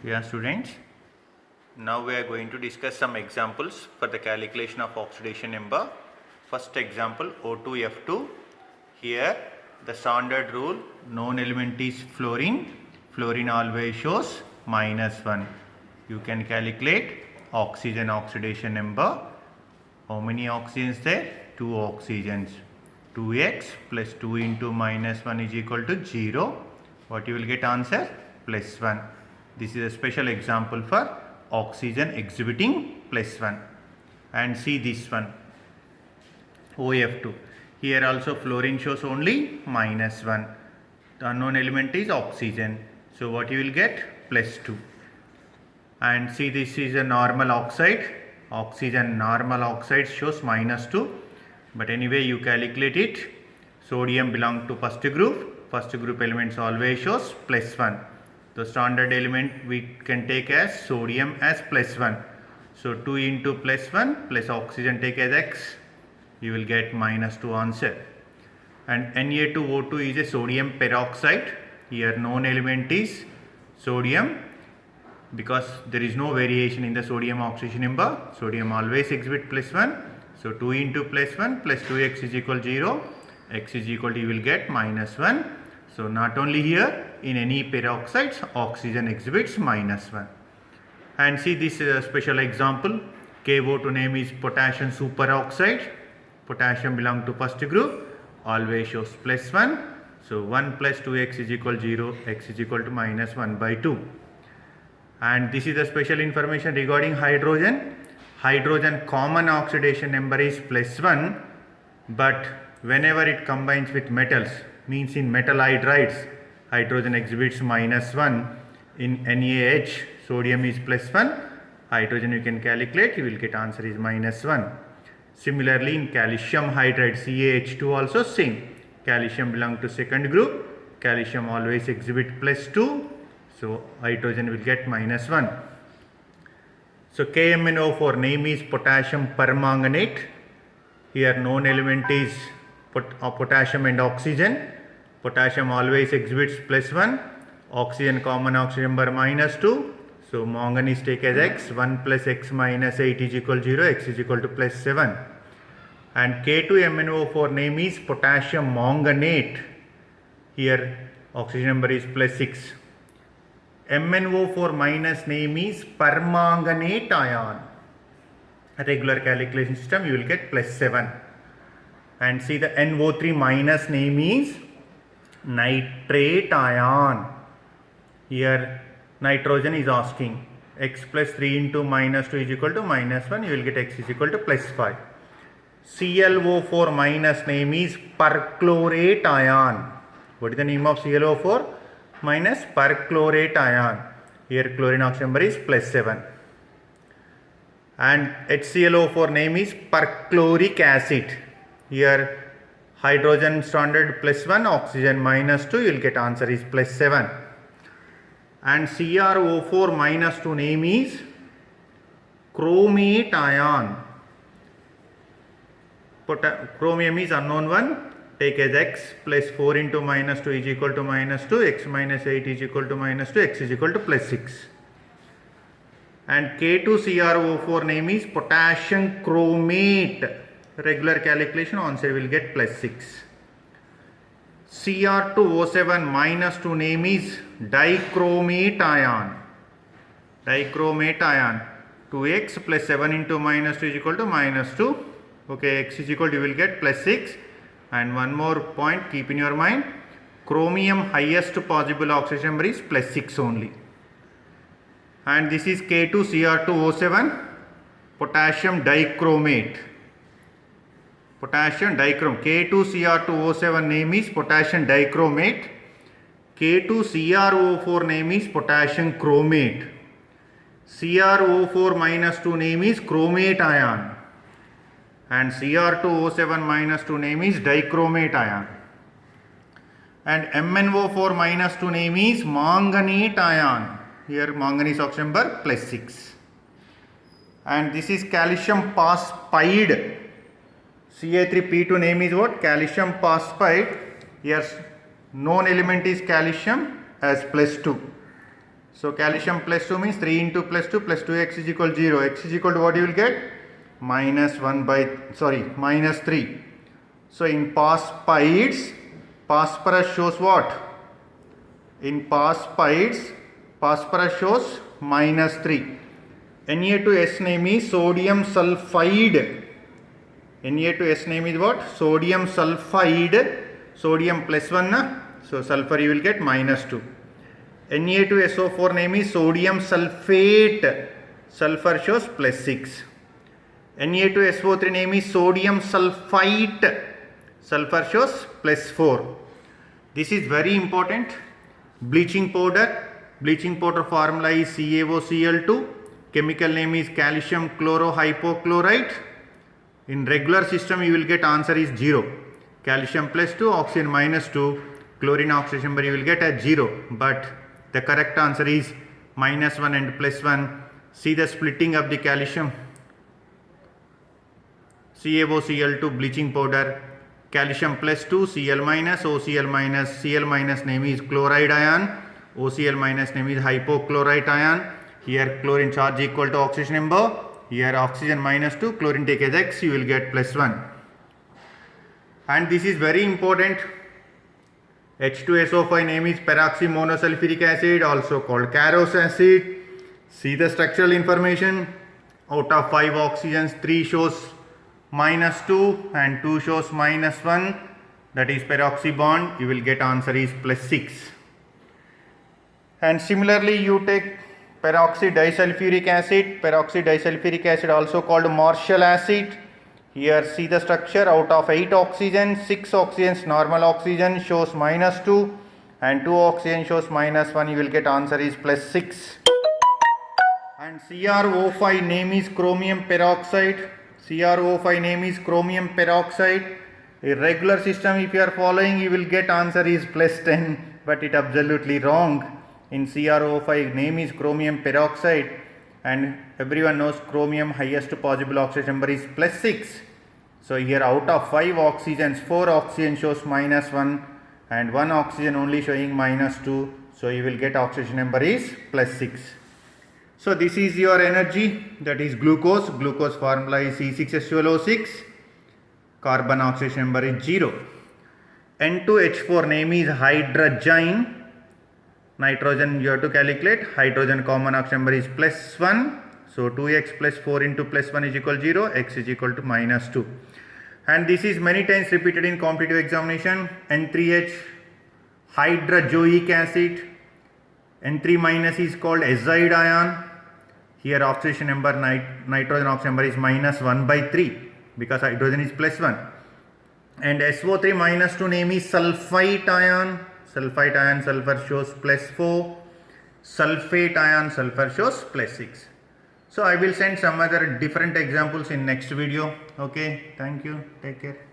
Yeah, students. Now we are going to discuss some examples for the calculation of oxidation number. First example O2F2. Here the standard rule, known element is fluorine. Fluorine always shows -1. You can calculate oxygen oxidation number. How many oxygens there? 2 oxygens. 2x plus 2 into -1 is equal to 0. What you will get answer? +1. This is a special example for oxygen exhibiting +1. And see this one, OF2. Here also fluorine shows only -1. The unknown element is oxygen. So what you will get? +2. And see, this is a normal oxide. Oxygen normal oxide shows -2. But anyway, you calculate it. Sodium belongs to first group. First group elements always shows +1. The standard element we can take as sodium as +1. So 2 into +1 plus oxygen take as x. You will get -2 answer. And Na2O2 is a sodium peroxide. Here known element is sodium. Because there is no variation in the sodium oxidation number, sodium always exhibit +1. So 2 into +1 plus 2x is equal 0. X is equal to, you will get -1. So not only here, in any peroxides oxygen exhibits -1. And see, this is a special example. KO2 name is potassium superoxide. Potassium belongs to first group, always shows +1. So 1 plus 2x is equal 0. X is equal to -1/2. And this is the special information regarding hydrogen. Hydrogen common oxidation number is +1, but whenever it combines with metals, means in metal hydrides, hydrogen exhibits -1. In NaH, sodium is +1. Hydrogen you can calculate, you will get answer is -1. Similarly, in calcium hydride, CaH2 also same. Calcium belongs to second group. Calcium always exhibit +2. So hydrogen will get -1. So KMnO4 name is potassium permanganate. Here known element is potassium and oxygen. Potassium always exhibits +1. Oxygen common oxygen number -2. So manganese take as x. 1 plus x minus 8 is equal 0. X is equal to +7. And K2MnO4 name is potassium manganate. Here oxygen number is +6. MnO4 minus name is permanganate ion. A regular calculation system, you will get +7. And see, the NO3 minus name is nitrate ion. Here nitrogen is asking x plus 3 into -2 is equal to -1. You will get x is equal to +5. ClO4 minus name is perchlorate ion. What is the name of ClO4? Minus perchlorate ion. Here chlorine oxygen number is +7. And HClO4 name is perchloric acid. Here hydrogen standard +1, oxygen -2, you will get answer is +7. And CrO4 -2 name is chromate ion. Chromium is unknown one. Take as x plus 4 into -2 is equal to -2. X minus 8 is equal to -2. X is equal to +6. And K2CrO4 name is potassium chromate. Regular calculation answer will get +6. Cr2O7 -2 name is dichromate ion. Dichromate ion. 2x plus 7 into -2 is equal to -2. Okay, x is equal to, you will get +6. And one more point, keep in your mind, chromium highest possible oxidation number is +6 only. And this is K2Cr2O7 potassium dichromate. Potassium dichromate. K2Cr2O7 name is potassium dichromate. K2CrO4 name is potassium chromate. CrO4 -2 name is chromate ion. And Cr2O7 -2 name is dichromate ion. And MnO4 -2 name is manganate ion. Here manganese oxygen number +6. And this is calcium phosphide. Ca3P2 name is what? Calcium phosphide. Here known element is calcium as +2. So calcium plus 2 means 3 into plus 2 plus 2x is equal to 0. X is equal to what you will get? Minus 3. So in phosphides, phosphorus shows what? In phosphides, phosphorus shows minus 3. Na2S name is sodium sulfide. Na2S name is what? Sodium sulfide. Sodium plus 1. So sulfur you will get minus 2. Na2SO4 name is sodium sulfate. Sulfur shows plus 6. Na2SO3 name is sodium sulfite. Sulfur shows plus 4. This is very important. Bleaching powder. Bleaching powder formula is CaOCl2. Chemical name is calcium chlorohypochlorite. In regular system you will get answer is 0. Calcium plus 2, oxygen minus 2. Chlorine oxidation number you will get as 0. But the correct answer is minus 1 and plus 1. See the splitting of the calcium. CaOCl2 bleaching powder. Calcium plus 2, Cl minus, OCl minus. Cl minus name is chloride ion. OCl minus name is hypochlorite ion. Here chlorine charge equal to oxidation number. Here oxygen minus 2, chlorine take as X, you will get plus 1. And this is very important. H2SO5 name is peroxymonosulfuric acid, also called Carros acid. See the structural information. Out of 5 oxygens, 3 shows minus 2 and 2 shows minus 1. That is peroxy bond. You will get answer is plus 6. And similarly you take peroxy disulfuric acid. Peroxy disulfuric acid also called Marshall acid. Here see the structure. Out of 8 oxygens, 6 oxygens normal oxygen shows minus 2 and 2 oxygen shows minus 1. You will get answer is plus 6. And CrO5 name is chromium peroxide. CrO5 name is chromium peroxide. A regular system if you are following you will get answer is plus 10, but it absolutely wrong. In CrO5 name is chromium peroxide and everyone knows chromium highest possible oxidation number is plus 6. So here out of 5 oxygens, 4 oxygen shows minus 1 and 1 oxygen only showing minus 2. So you will get oxidation number is plus 6. So this is your energy, that is glucose. Glucose formula is C6H12O6. Carbon oxidation number is 0. N2H4 name is hydrogen. Nitrogen you have to calculate. Hydrogen common oxidation number is plus 1. So 2x plus 4 into plus 1 is equal to 0. X is equal to minus 2. And this is many times repeated in competitive examination. N3H hydrojoic acid. N3 minus is called azide ion. Here oxidation number nitrogen oxidation number is minus 1 by 3 because hydrogen is plus 1. And SO3 minus 2 name is sulfite ion. Sulfite ion sulfur shows plus 4. Sulfate ion sulfur shows plus 6. So I will send some other different examples in next video. Okay, thank you. Take care.